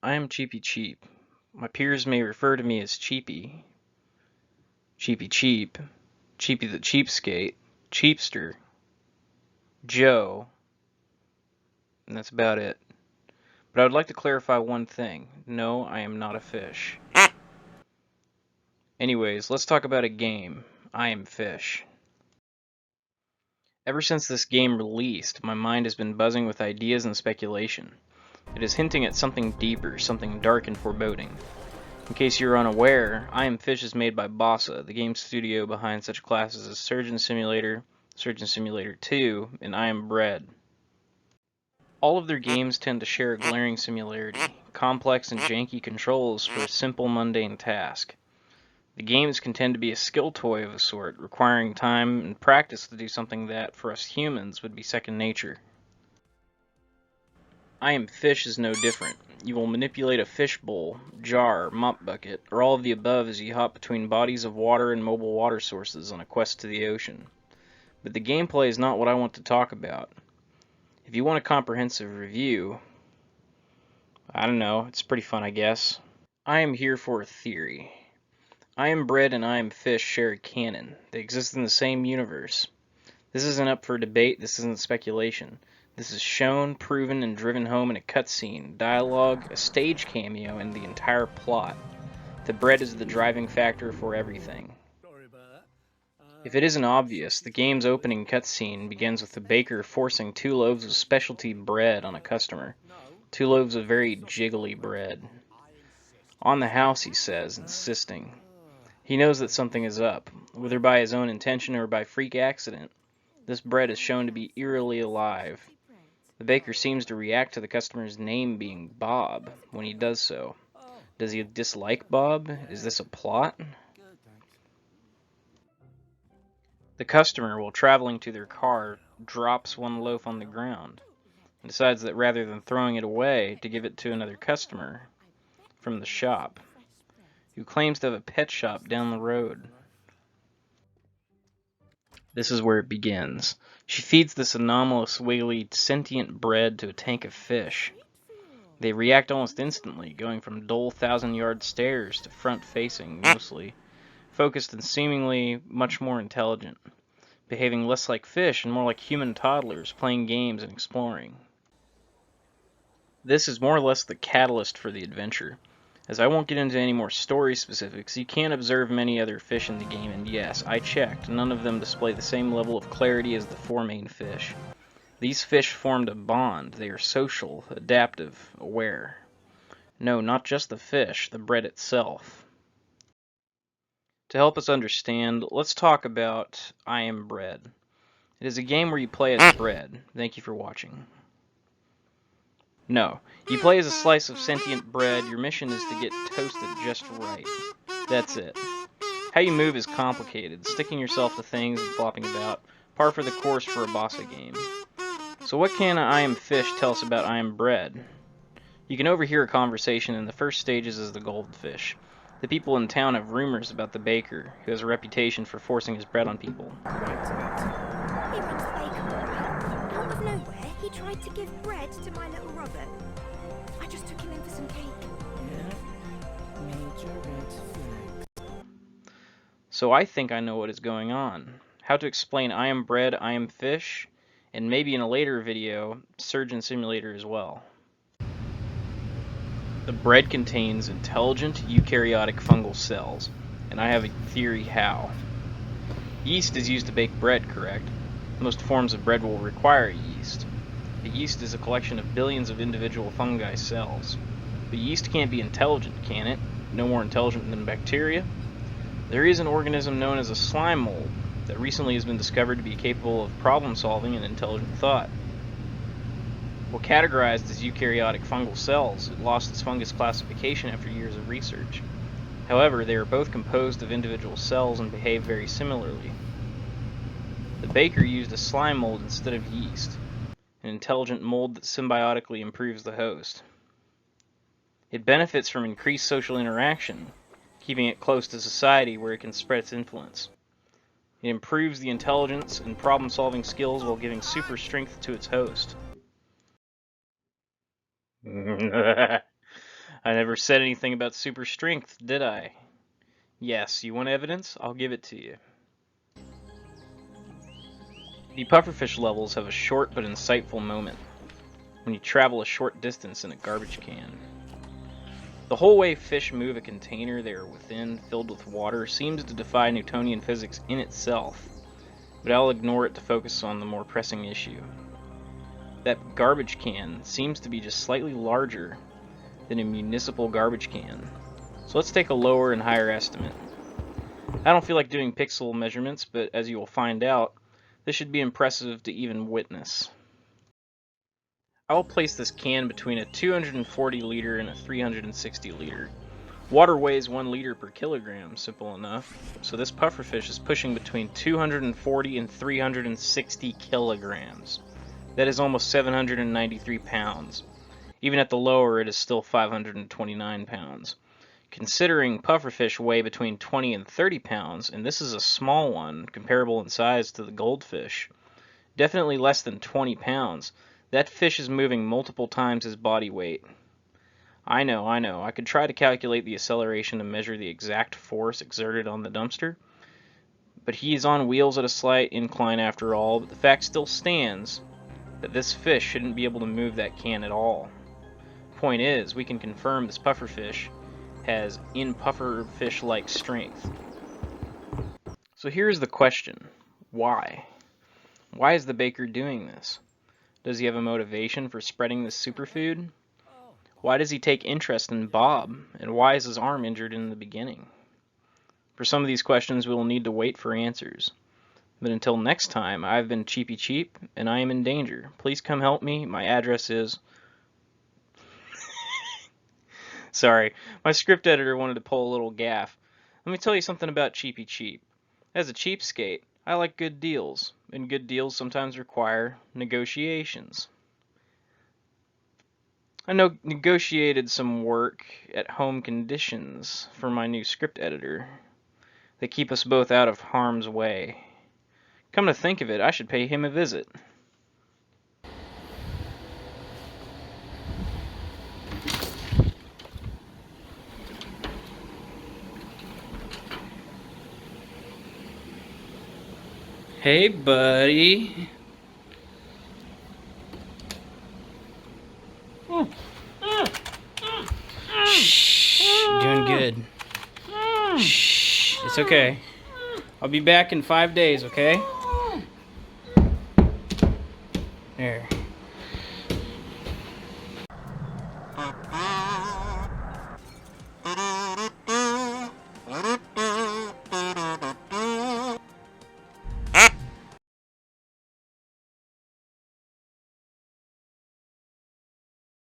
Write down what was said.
I am Cheapy Cheap. My peers may refer to me as Cheapy, Cheapy Cheap, Cheapy the Cheapskate, Cheapster, Joe, and that's about it. But I would like to clarify one thing. No, I am not a fish. Anyways, let's talk about a game. I am Fish. Ever since this game released, my mind has been buzzing with ideas and speculation. It is hinting at something deeper, something dark and foreboding. In case you're unaware, I Am Fish is made by Bossa, the game studio behind such classes as Surgeon Simulator 2, and I Am Bread. All of their games tend to share a glaring similarity, complex and janky controls for a simple mundane task. The games can tend to be a skill toy of a sort, requiring time and practice to do something that, for us humans, would be second nature. I Am Fish is no different. You will manipulate a fish bowl, jar, mop bucket, or all of the above as you hop between bodies of water and mobile water sources on a quest to the ocean. But the gameplay is not what I want to talk about. If you want a comprehensive review, I don't know, it's pretty fun, I guess. I am here for a theory. I Am Bread and I Am Fish share a canon. They exist in the same universe. This isn't up for debate, this isn't speculation. This is shown, proven, and driven home in a cutscene, dialogue, a stage cameo, and the entire plot. The bread is the driving factor for everything. If it isn't obvious, the game's opening cutscene begins with the baker forcing 2 loaves of specialty bread on a customer. 2 loaves of very jiggly bread. On the house, he says, insisting. He knows that something is up, whether by his own intention or by freak accident. This bread is shown to be eerily alive. The baker seems to react to the customer's name being Bob when he does so. Does he dislike Bob? Is this a plot? The customer, while traveling to their car, drops 1 loaf on the ground and decides that rather than throwing it away, to give it to another customer from the shop, who claims to have a pet shop down the road. This is where it begins. She feeds this anomalous, wiggly, sentient bread to a tank of fish. They react almost instantly, going from dull 1,000-yard stares to front-facing, mostly, focused and seemingly much more intelligent, behaving less like fish and more like human toddlers, playing games and exploring. This is more or less the catalyst for the adventure. As I won't get into any more story specifics, you can observe many other fish in the game, and yes, I checked, none of them display the same level of clarity as the 4 main fish. These fish formed a bond. They are social, adaptive, aware. No, not just the fish, the bread itself. To help us understand, let's talk about I Am Bread. It is a game where you play as bread. Thank you for watching. No, you play as a slice of sentient bread. Your mission is to get toasted just right. That's it. How you move is complicated, sticking yourself to things and flopping about, par for the course for a Bossa game. So what can I Am Fish tell us about I Am Bread? You can overhear a conversation in the first stages as the goldfish. The people in town have rumors about the baker, who has a reputation for forcing his bread on people. He runs the bakery. Out of nowhere, he tried to give bread to my little Robert. I just took him in for some cake. So I think I know what is going on. How to explain I Am Bread, I Am Fish, and maybe in a later video, Surgeon Simulator as well. The bread contains intelligent eukaryotic fungal cells, and I have a theory how. Yeast is used to bake bread, correct? Most forms of bread will require yeast. The yeast is a collection of billions of individual fungi cells. But yeast can't be intelligent, can it? No more intelligent than bacteria? There is an organism known as a slime mold that recently has been discovered to be capable of problem solving and intelligent thought. While categorized as eukaryotic fungal cells, it lost its fungus classification after years of research. However, they are both composed of individual cells and behave very similarly. The baker used a slime mold instead of yeast, an intelligent mold that symbiotically improves the host. It benefits from increased social interaction, keeping it close to society where it can spread its influence. It improves the intelligence and problem-solving skills while giving super strength to its host. I never said anything about super strength, did I? Yes, you want evidence? I'll give it to you. The pufferfish levels have a short but insightful moment when you travel a short distance in a garbage can. The whole way fish move a container they are within, filled with water, seems to defy Newtonian physics in itself, but I'll ignore it to focus on the more pressing issue. That garbage can seems to be just slightly larger than a municipal garbage can. So let's take a lower and higher estimate. I don't feel like doing pixel measurements, but as you will find out, this should be impressive to even witness. I will place this can between a 240 liter and a 360 liter. Water weighs 1 liter per kilogram, simple enough, so this pufferfish is pushing between 240 and 360 kilograms. That is almost 793 pounds. Even at the lower, it is still 529 pounds. Considering pufferfish weigh between 20 and 30 pounds, and this is a small one, comparable in size to the goldfish, definitely less than 20 pounds, that fish is moving multiple times his body weight. I know, I could try to calculate the acceleration to measure the exact force exerted on the dumpster, but he is on wheels at a slight incline after all, but the fact still stands that this fish shouldn't be able to move that can at all. Point is, we can confirm this pufferfish has in-pufferfish-like strength. So here's the question. Why? Why is the baker doing this? Does he have a motivation for spreading this superfood? Why does he take interest in Bob? And why is his arm injured in the beginning? For some of these questions, we will need to wait for answers. But until next time, I've been Cheapy Cheap, and I am in danger. Please come help me. My address is... Sorry, my script editor wanted to pull a little gaff. Let me tell you something about Cheapy Cheap. As a cheapskate, I like good deals, and good deals sometimes require negotiations. I negotiated some work at home conditions for my new script editor. They keep us both out of harm's way. Come to think of it, I should pay him a visit. Hey, buddy. Shh, doing good. Shh, it's okay. I'll be back in 5 days, okay? There.